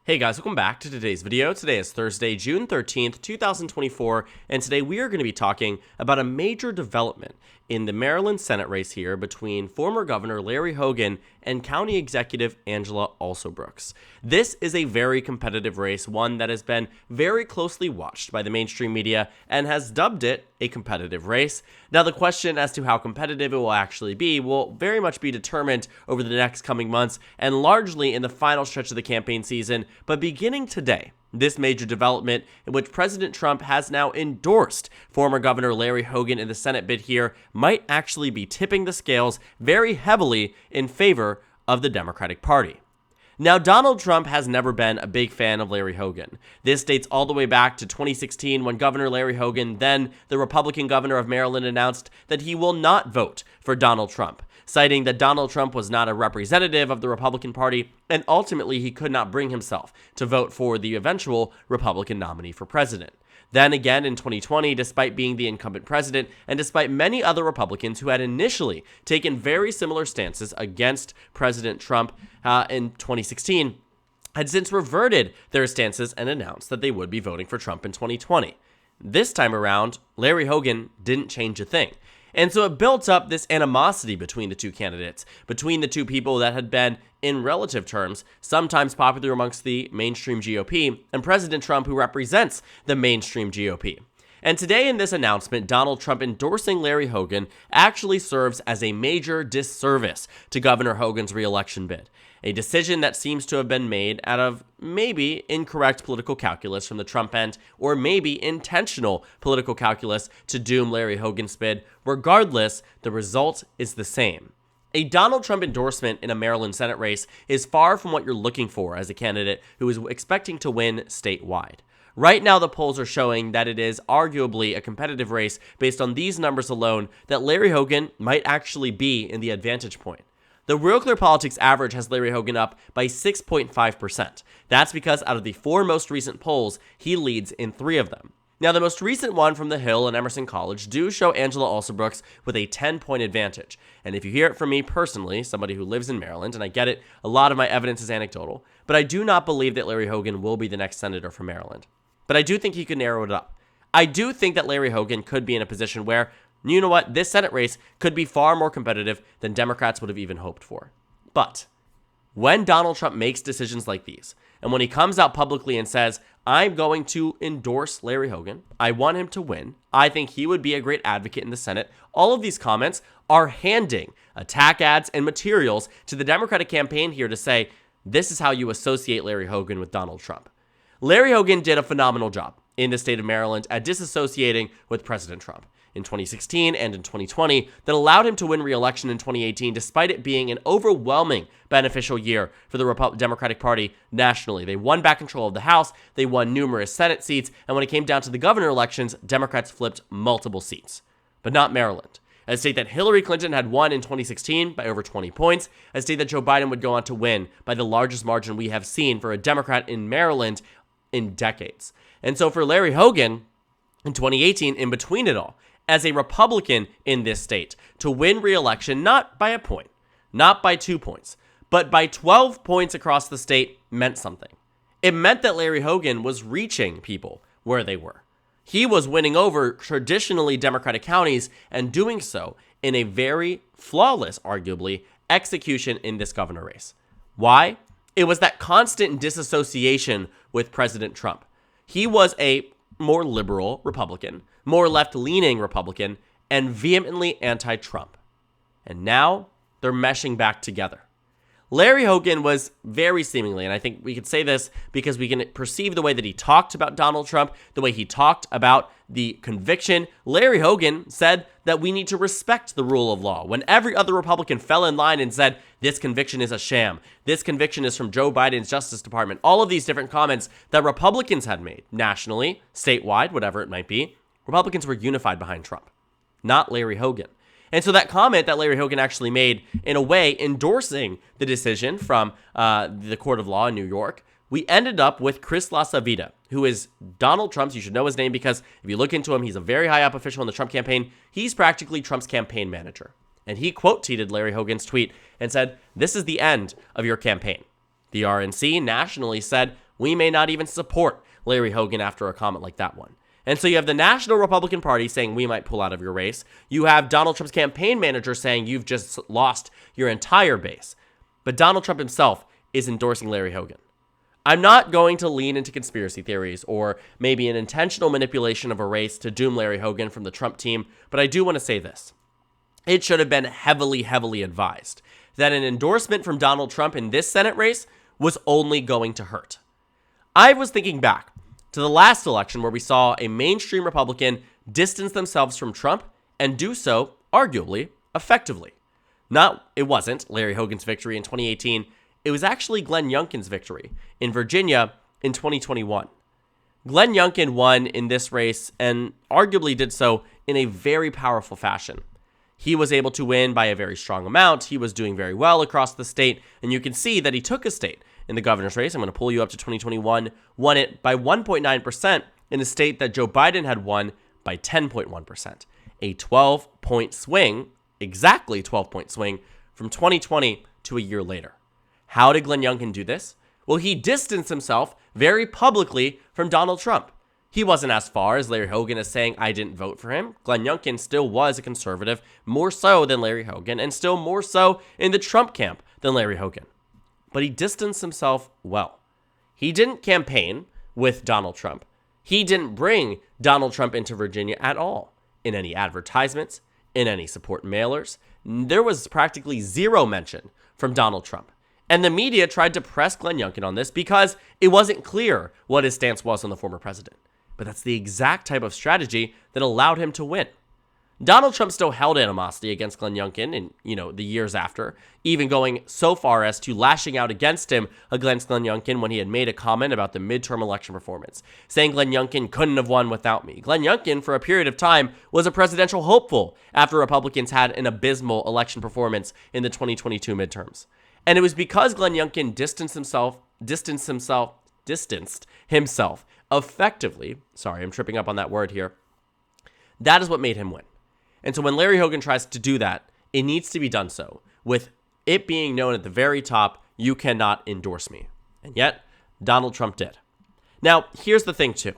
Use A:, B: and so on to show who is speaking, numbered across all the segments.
A: Hey guys, welcome back to today's video. Today is Thursday, June 13th, 2024, and today we are going to be talking about a major development in the Maryland Senate race here between former Governor Larry Hogan and County Executive Angela Alsobrooks. This is a very competitive race, one that has been very closely watched by the mainstream media and has dubbed it a competitive race. Now, the question as to how competitive it will actually be will very much be determined over the next coming months and largely in the final stretch of the campaign season. But beginning today, this major development in which President Trump has now endorsed former Governor Larry Hogan in the Senate bid here might actually be tipping the scales very heavily in favor of the Democratic Party. Now, Donald Trump has never been a big fan of Larry Hogan. This dates all the way back to 2016 when Governor Larry Hogan, then the Republican governor of Maryland, announced that he will not vote for Donald Trump, citing that Donald Trump was not a representative of the Republican Party and ultimately he could not bring himself to vote for the eventual Republican nominee for president. Then again in 2020, despite being the incumbent president and despite many other Republicans who had initially taken very similar stances against President Trump in 2016, had since reverted their stances and announced that they would be voting for Trump in 2020. This time around, Larry Hogan didn't change a thing. And so it built up this animosity between the two candidates, between the two people that had been, in relative terms, sometimes popular amongst the mainstream GOP, and President Trump, who represents the mainstream GOP. And today in this announcement, Donald Trump endorsing Larry Hogan actually serves as a major disservice to Governor Hogan's re-election bid. A decision that seems to have been made out of maybe incorrect political calculus from the Trump end, or maybe intentional political calculus to doom Larry Hogan's bid. Regardless, the result is the same. A Donald Trump endorsement in a Maryland Senate race is far from what you're looking for as a candidate who is expecting to win statewide. Right now, the polls are showing that it is arguably a competitive race based on these numbers alone that Larry Hogan might actually be in the advantage point. The Real Clear Politics average has Larry Hogan up by 6.5%. That's because out of the four most recent polls, he leads in three of them. Now, the most recent one from The Hill and Emerson College do show Angela Alsobrooks with a 10-point advantage. And if you hear it from me personally, somebody who lives in Maryland, and I get it, a lot of my evidence is anecdotal, but I do not believe that Larry Hogan will be the next senator from Maryland. But I do think he could narrow it up. I do think that Larry Hogan could be in a position where, you know what, this Senate race could be far more competitive than Democrats would have even hoped for. But when Donald Trump makes decisions like these, and when he comes out publicly and says, I'm going to endorse Larry Hogan, I want him to win, I think he would be a great advocate in the Senate, all of these comments are handing attack ads and materials to the Democratic campaign here to say, this is how you associate Larry Hogan with Donald Trump. Larry Hogan did a phenomenal job in the state of Maryland at disassociating with President Trump in 2016 and in 2020 that allowed him to win re-election in 2018 despite it being an overwhelming beneficial year for the Democratic Party nationally. They won back control of the House, they won numerous Senate seats, and when it came down to the governor elections, Democrats flipped multiple seats. But not Maryland, a state that Hillary Clinton had won in 2016 by over 20 points, a state that Joe Biden would go on to win by the largest margin we have seen for a Democrat in Maryland in decades. And so for Larry Hogan in 2018, in between it all, as a Republican in this state, to win re-election not by a point, not by 2 points, but by 12 points across the state meant something. It meant that Larry Hogan was reaching people where they were. He was winning over traditionally Democratic counties and doing so in a very flawless, arguably, execution in this governor race. Why? It was that constant disassociation with President Trump. He was a more liberal Republican, more left-leaning Republican, and vehemently anti-Trump. And now they're meshing back together. Larry Hogan was very seemingly, and I think we could say this because we can perceive the way that he talked about Donald Trump, the way he talked about the conviction. Larry Hogan said that we need to respect the rule of law when every other Republican fell in line and said, this conviction is a sham. This conviction is from Joe Biden's Justice Department. All of these different comments that Republicans had made nationally, statewide, whatever it might be, Republicans were unified behind Trump, not Larry Hogan. And so that comment that Larry Hogan actually made, in a way, endorsing the decision from the Court of Law in New York, we ended up with Chris LaSavita, who is Donald Trump's, you should know his name because if you look into him, he's a very high up official in the Trump campaign. He's practically Trump's campaign manager. And he quote-tweeted Larry Hogan's tweet and said, this is the end of your campaign. The RNC nationally said, We may not even support Larry Hogan after a comment like that one. And so you have the National Republican Party saying we might pull out of your race. You have Donald Trump's campaign manager saying you've just lost your entire base. But Donald Trump himself is endorsing Larry Hogan. I'm not going to lean into conspiracy theories or maybe an intentional manipulation of a race to doom Larry Hogan from the Trump team, but I do want to say this. It should have been heavily, heavily advised that an endorsement from Donald Trump in this Senate race was only going to hurt. I was thinking back to the last election where we saw a mainstream Republican distance themselves from Trump and do so, arguably, effectively. It wasn't Larry Hogan's victory in 2018. It was actually Glenn Youngkin's victory in Virginia in 2021. Glenn Youngkin won in this race and arguably did so in a very powerful fashion. He was able to win by a very strong amount. He was doing very well across the state, and you can see that he took a state in the governor's race. I'm going to pull you up to 2021, won it by 1.9% in a state that Joe Biden had won by 10.1%. A 12-point swing, exactly 12-point swing, from 2020 to a year later. How did Glenn Youngkin do this? Well, he distanced himself very publicly from Donald Trump. He wasn't as far as Larry Hogan as saying, I didn't vote for him. Glenn Youngkin still was a conservative, more so than Larry Hogan, and still more so in the Trump camp than Larry Hogan. But he distanced himself well. He didn't campaign with Donald Trump. He didn't bring Donald Trump into Virginia at all in any advertisements, in any support mailers. There was practically zero mention from Donald Trump. And the media tried to press Glenn Youngkin on this because it wasn't clear what his stance was on the former president. But that's the exact type of strategy that allowed him to win. Donald Trump still held animosity against Glenn Youngkin in, the years after, even going so far as to lashing out against him against Glenn Youngkin when he had made a comment about the midterm election performance, saying Glenn Youngkin couldn't have won without me. Glenn Youngkin, for a period of time, was a presidential hopeful after Republicans had an abysmal election performance in the 2022 midterms. And it was because Glenn Youngkin distanced himself effectively. Sorry, I'm tripping up on that word here. That is what made him win. And so when Larry Hogan tries to do that, it needs to be done so with it being known at the very top, you cannot endorse me. And yet, Donald Trump did. Now, here's the thing too.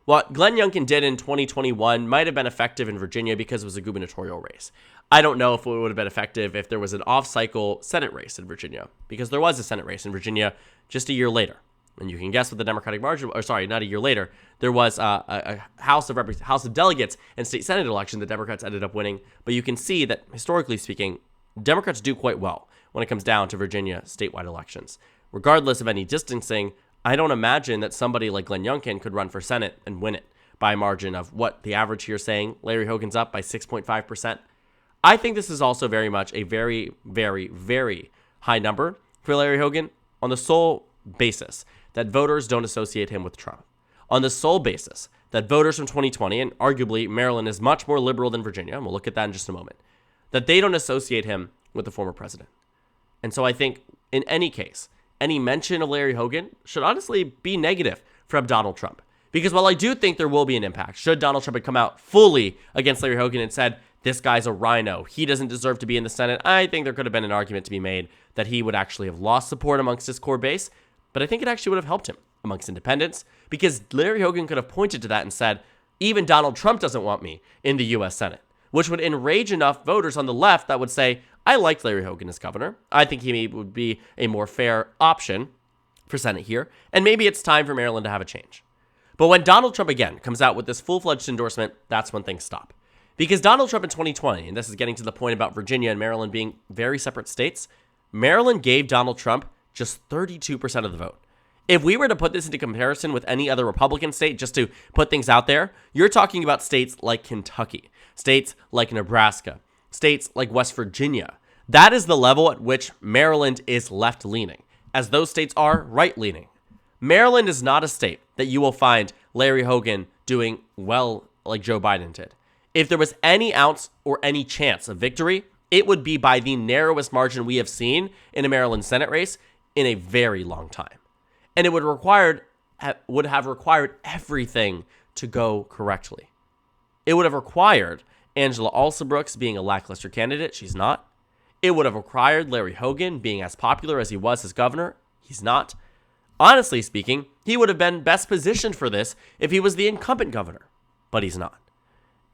A: What Glenn Youngkin did in 2021 might have been effective in Virginia because it was a gubernatorial race. I don't know if it would have been effective if there was an off-cycle Senate race in Virginia, because there was a Senate race in Virginia just a year later. And you can guess what the Democratic margin, not a year later, there was a House of Delegates and state Senate election that Democrats ended up winning. But you can see that, historically speaking, Democrats do quite well when it comes down to Virginia statewide elections. Regardless of any distancing, I don't imagine that somebody like Glenn Youngkin could run for Senate and win it by a margin of what the average here is saying. Larry Hogan's up by 6.5%. I think this is also very much a very, very, very high number for Larry Hogan on the sole basis that voters don't associate him with Trump. On the sole basis that voters from 2020, and arguably Maryland is much more liberal than Virginia, and we'll look at that in just a moment, that they don't associate him with the former president. And so I think in any case, any mention of Larry Hogan should honestly be negative from Donald Trump. Because while I do think there will be an impact, should Donald Trump have come out fully against Larry Hogan and said, this guy's a rhino, he doesn't deserve to be in the Senate, I think there could have been an argument to be made that he would actually have lost support amongst his core base. But I think it actually would have helped him amongst independents, because Larry Hogan could have pointed to that and said, even Donald Trump doesn't want me in the U.S. Senate, which would enrage enough voters on the left that would say, I liked Larry Hogan as governor. I think he would be a more fair option for Senate here, and maybe it's time for Maryland to have a change. But when Donald Trump again comes out with this full-fledged endorsement, that's when things stop. Because Donald Trump in 2020, and this is getting to the point about Virginia and Maryland being very separate states, Maryland gave Donald Trump just 32% of the vote. If we were to put this into comparison with any other Republican state, just to put things out there, you're talking about states like Kentucky, states like Nebraska, states like West Virginia. That is the level at which Maryland is left-leaning, as those states are right-leaning. Maryland is not a state that you will find Larry Hogan doing well like Joe Biden did. If there was any ounce or any chance of victory, it would be by the narrowest margin we have seen in a Maryland Senate race in a very long time. And it would have required everything to go correctly. It would have required Angela Alsobrooks being a lackluster candidate. She's not. It would have required Larry Hogan being as popular as he was as governor. He's not. Honestly speaking, he would have been best positioned for this if he was the incumbent governor, but he's not.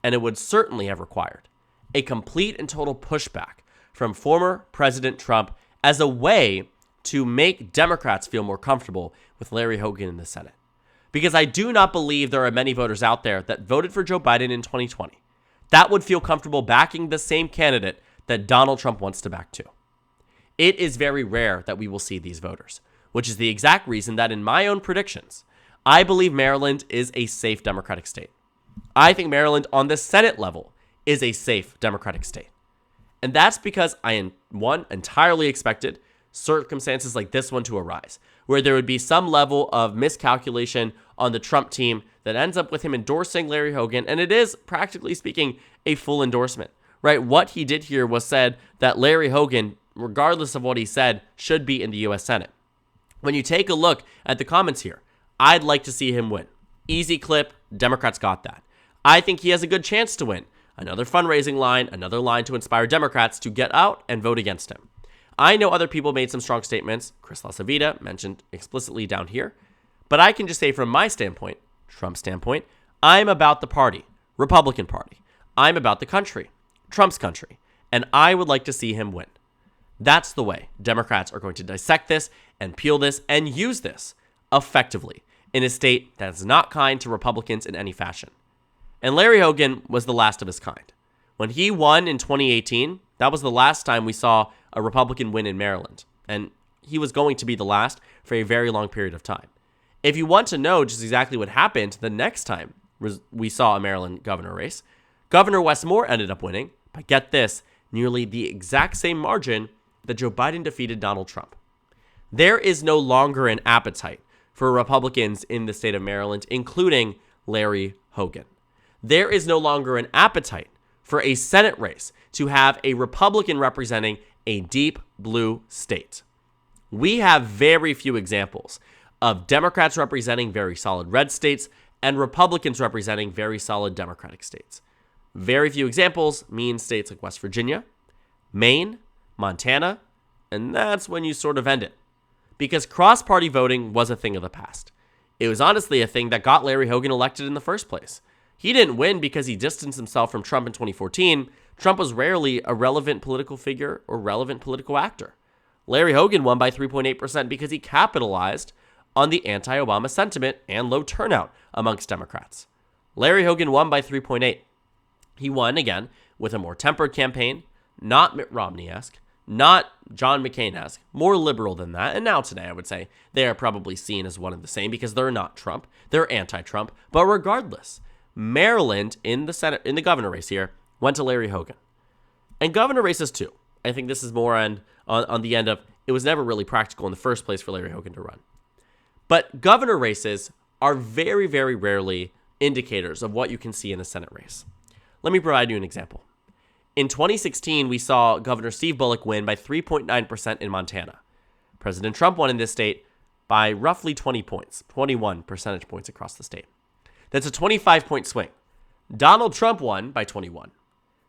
A: And it would certainly have required a complete and total pushback from former President Trump as a way to make Democrats feel more comfortable with Larry Hogan in the Senate. Because I do not believe there are many voters out there that voted for Joe Biden in 2020 that would feel comfortable backing the same candidate that Donald Trump wants to back too. It is very rare that we will see these voters, which is the exact reason that in my own predictions, I believe Maryland is a safe Democratic state. I think Maryland on the Senate level is a safe Democratic state. And that's because I, one, entirely expected circumstances like this one to arise, where there would be some level of miscalculation on the Trump team that ends up with him endorsing Larry Hogan. And it is, practically speaking, a full endorsement, right? What he did here was said that Larry Hogan, regardless of what he said, should be in the U.S. Senate. When you take a look at the comments here, I'd like to see him win. Easy clip, Democrats got that. I think he has a good chance to win. Another fundraising line, another line to inspire Democrats to get out and vote against him. I know other people made some strong statements. Chris LaSavita mentioned explicitly down here. But I can just say from my standpoint, Trump's standpoint, I'm about the party, Republican Party. I'm about the country, Trump's country. And I would like to see him win. That's the way Democrats are going to dissect this and peel this and use this effectively in a state that is not kind to Republicans in any fashion. And Larry Hogan was the last of his kind. When he won in 2018, that was the last time we saw a Republican win in Maryland. And he was going to be the last for a very long period of time. If you want to know just exactly what happened the next time we saw a Maryland governor race, Governor Wes Moore ended up winning by, get this, nearly the exact same margin that Joe Biden defeated Donald Trump. There is no longer an appetite for Republicans in the state of Maryland, including Larry Hogan. There is no longer an appetite for a Senate race to have a Republican representing a deep blue state. We have very few examples of Democrats representing very solid red states and Republicans representing very solid Democratic states. Very few examples mean states like West Virginia, Maine, Montana, and that's when you sort of end it. Because cross-party voting was a thing of the past. It was honestly a thing that got Larry Hogan elected in the first place. He didn't win because he distanced himself from Trump in 2014. Trump was rarely a relevant political figure or relevant political actor. Larry Hogan won by 3.8% because he capitalized on the anti-Obama sentiment and low turnout amongst Democrats. Larry Hogan won by 3.8. He won, again, with a more tempered campaign, not Mitt Romney-esque, not John McCain-esque, more liberal than that. And now today, I would say, they are probably seen as one and the same because they're not Trump. They're anti-Trump. But regardless, Maryland in the Senate, in the governor race here, went to Larry Hogan. And governor races too. I think this is more on the end of, it was never really practical in the first place for Larry Hogan to run. But governor races are very, very rarely indicators of what you can see in a Senate race. Let me provide you an example. In 2016, we saw Governor Steve Bullock win by 3.9% in Montana. President Trump won in this state by roughly 20 points, 21 percentage points across the state. That's a 25-point swing. Donald Trump won by 21.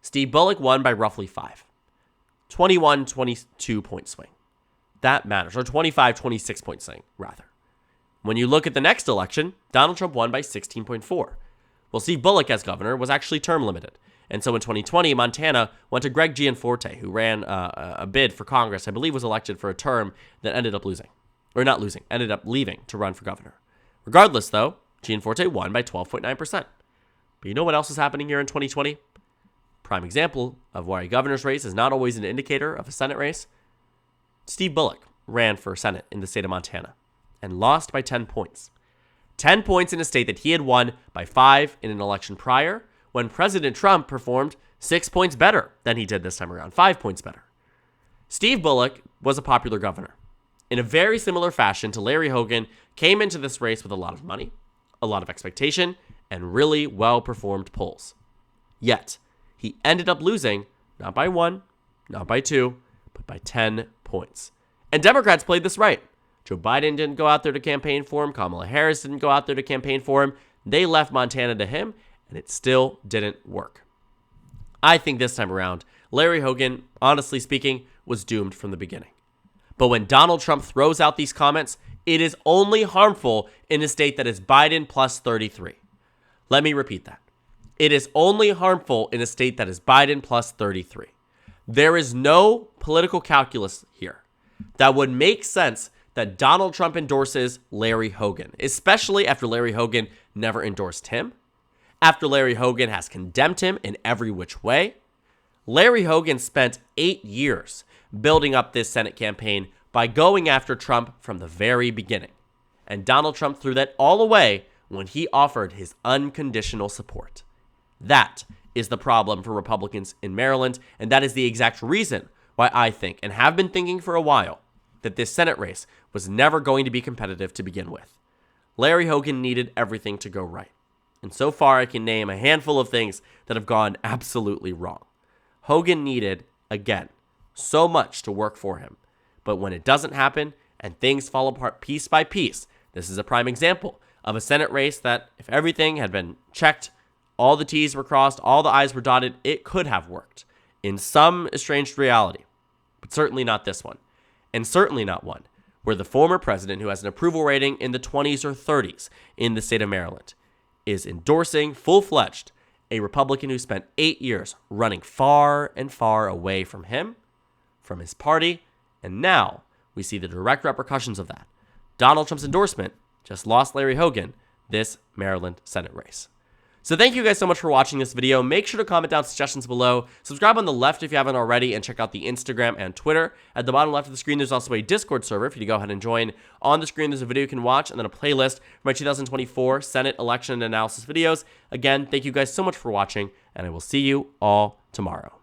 A: Steve Bullock won by roughly 5. 21, 22-point swing. That matters. Or 25, 26-point swing, rather. When you look at the next election, Donald Trump won by 16.4. Well, Steve Bullock as governor was actually term limited. And so in 2020, Montana went to Greg Gianforte, who ran a bid for Congress, I believe was elected for a term that ended up losing. Or not losing, ended up leaving to run for governor. Regardless, though, Gianforte won by 12.9%. But you know what else is happening here in 2020? Prime example of why a governor's race is not always an indicator of a Senate race. Steve Bullock ran for Senate in the state of Montana and lost by 10 points. 10 points in a state that he had won by 5 in an election prior, when President Trump performed 6 points better than he did this time around, 5 points better. Steve Bullock was a popular governor. In a very similar fashion to Larry Hogan, came into this race with a lot of money, a lot of expectation, and really well-performed polls. Yet, he ended up losing, not by 1, not by 2, but by 10 points. And Democrats played this right. Joe Biden didn't go out there to campaign for him. Kamala Harris didn't go out there to campaign for him. They left Montana to him, and it still didn't work. I think this time around, Larry Hogan, honestly speaking, was doomed from the beginning. But when Donald Trump throws out these comments, It is only harmful in a state that is Biden plus 33. Let me repeat that. It is only harmful in a state that is Biden plus 33. There is no political calculus here that would make sense that Donald Trump endorses Larry Hogan, especially after Larry Hogan never endorsed him, after Larry Hogan has condemned him in every which way. Larry Hogan spent 8 years building up this Senate campaign by going after Trump from the very beginning. And Donald Trump threw that all away when he offered his unconditional support. That is the problem for Republicans in Maryland, and that is the exact reason why I think, and have been thinking for a while, that this Senate race was never going to be competitive to begin with. Larry Hogan needed everything to go right. And so far, I can name a handful of things that have gone absolutely wrong. Hogan needed, again, so much to work for him. But when it doesn't happen and things fall apart piece by piece, this is a prime example of a Senate race that, if everything had been checked, all the T's were crossed, all the I's were dotted, it could have worked in some estranged reality. But certainly not this one. And certainly not one where the former president, who has an approval rating in the 20s or 30s in the state of Maryland, is endorsing full-fledged a Republican who spent 8 years running far and far away from him, from his party, and now we see the direct repercussions of that. Donald Trump's endorsement just lost Larry Hogan this Maryland Senate race. So thank you guys so much for watching this video. Make sure to comment down suggestions below. Subscribe on the left if you haven't already, and check out the Instagram and Twitter. At the bottom left of the screen, there's also a Discord server for you to go ahead and join. On the screen, there's a video you can watch, and then a playlist for my 2024 Senate election analysis videos. Again, thank you guys so much for watching, and I will see you all tomorrow.